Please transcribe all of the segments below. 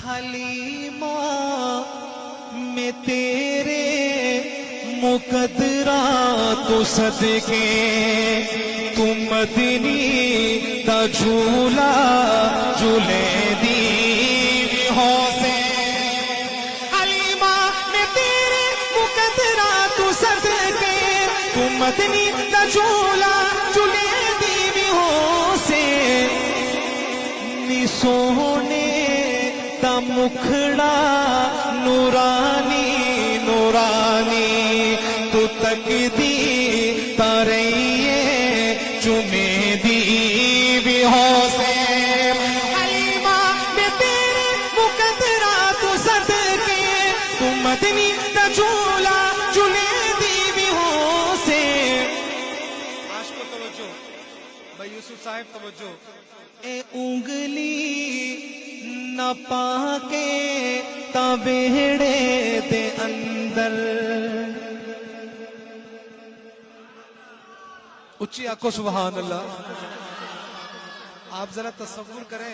حلیمہ میں تیرے مقدرات صدقے تو مدنی دا جھولا جھولے دی ہوسے حلیمہ میں تیرے مقدرات صدقے تو مدنی دا جھولا جھولے دی ہوسے نی سونے دا مکھڑا نورانی نورانی تو تک دی تارئیے چمے دی بھی ہوسے حلیمہ میں تیرے مقدرات صدقے تو مدنی دا جھولا جھولے دی بھی ہوسے آج کو توجہ بھائی یوسف صاحب توجہ اے انگلی نہ پاکے تابیڑے دے اندر اچھی آنکھوں سبحان اللہ آپ ذرا تصور کریں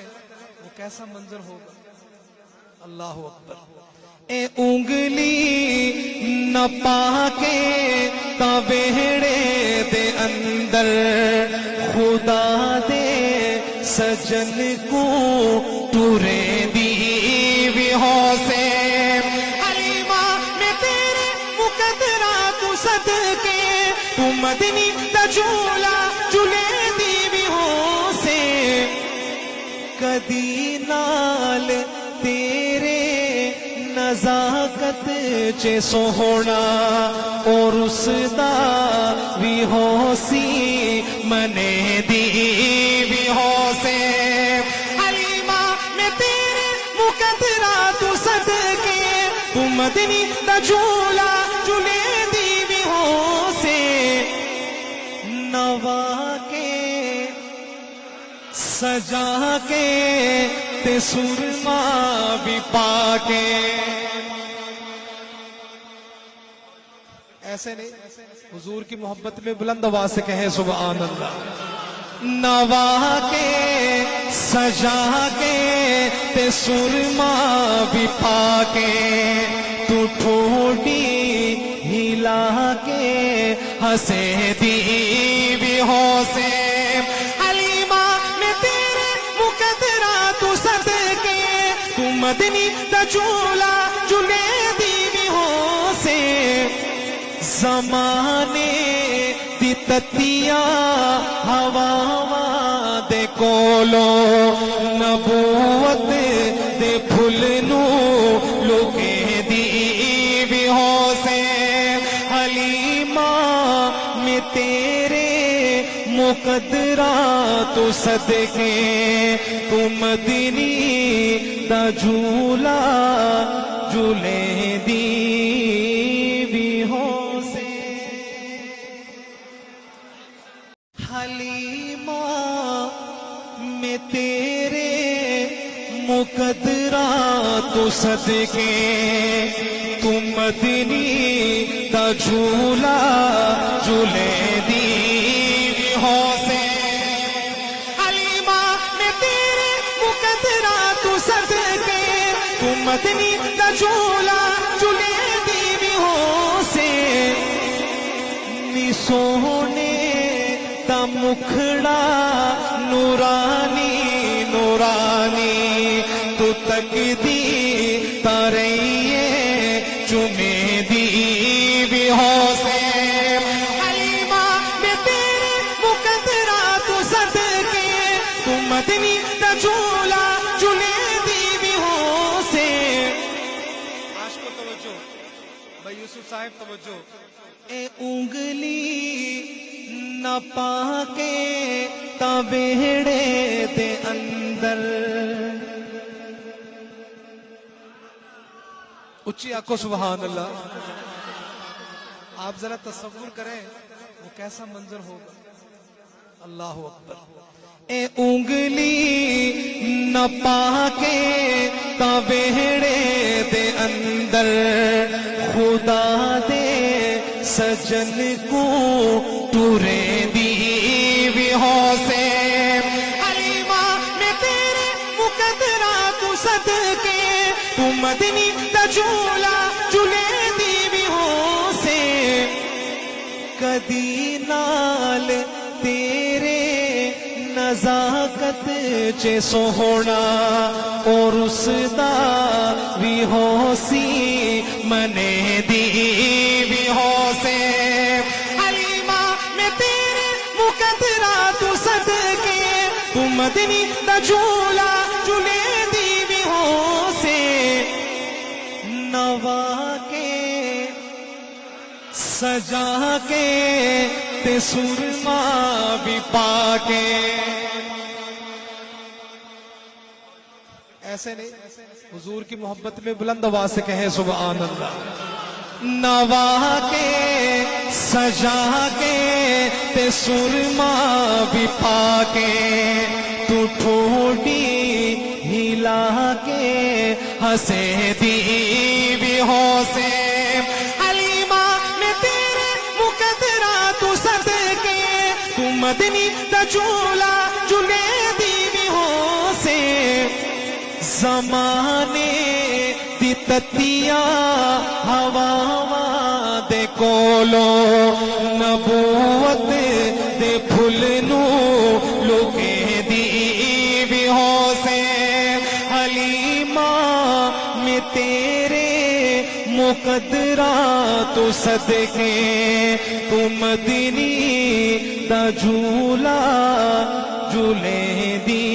وہ کیسا منظر ہوگا اللہ اکبر اے انگلی نہ پاکے تابیڑے دے اندر خدا دے سجن کو تورے دی بھی ہوسے حلیمہ میں تیرے مقدرات صدقے تو مدنی دا جھولا جھولے دی بھی ہوسے کدی نال تیرے نزاکت چے سوہنا اور اس دا بھی ہوسی منے دی بھی ہوسے حلیمہ میں تیرے مقدرات صدقے تو مدنی دا جھولا جھولے دی بھی ہوسے نوا کے سجا کے تے سرما بھی پاکے ایسے نہیں حضور کی محبت میں بلند آواز سے کہیں سبحان اللہ نوا کے سجا کے تے سرما بھی پاکے تو ٹھوڑی ہلا کے ہنسے دی بھی ہوسے حلیمہ میں تیرے مقدرات صدقے تو مدنی دا جھولا جھولے دی بھی ہوسے زمانے دی تتیا ہوا دے کولو نبوت دے پھلنو لوکے دی بھی ہوسے حلیمہ میں تیرے مقدرات صدقے تو مدنی دا جھولا جھولے دی بھی ہوسے حلیمہ میں تیرے مقدرات صدقے تو مدنی دا جھولا جھولے دی بھی ہوسے حلیمہ میں تیرے مقدرات صدقے تو مدنی دا جھولا جھولے دی بھی ہوسے نی سونے دا مکھڑا نورانی نورانی تو تک دی تارئیے چمے دی بھی ہوسے حلیمہ میں تیرے مقدرات صدقے تو مدنی دا جھولا جھولے دی بھی ہوسے آج کو توجہ بھائی یوسف صاحب توجہ اے انگلی نہ پاکے تابیڑے دے اندر اچھی آنکھوں سبحان اللہ آپ ذرا تصور کریں وہ کیسا منظر ہوگا اللہ اکبر اے انگلی نہ پاکے تابیڑے دے اندر خدا دے سجن کو تورے دی بھی ہوسے حلیمہ میں تیرے مقدرات صدقے تو مدنی دا جھولا جھولے دی بھی ہو سے کدی نال تیرے نزاکت چے سوہنا اور اس دا بھی ہو سی منے دی بھی ہو سے حلیمہ میں تیرے مقدرات صدقے تو مدنی دا جھولا جھولے دی بھی ہو سے نوا کے سجا کے تے سرما بھی پا کے ایسے نہیں حضور کی محبت میں بلند آواز سے کہیں سبحان اللہ نوا کے سجا کے تے سرما بھی پا کے تو ٹھوڑی ہلا کے ہنسے دی بھی ہو سے حلیمہ میں تیرے مقدرات صدقے تو مدنی دا جھولا جھولے دی بھی ہو سے زمانے دی تتیاں ہواواں دے کولو نبوت دے پھلنو لوکے دی بھی ہو سے حلیمہ میں تیرے مقدرات صدقے تو مدنی دا جھولا جھولے دی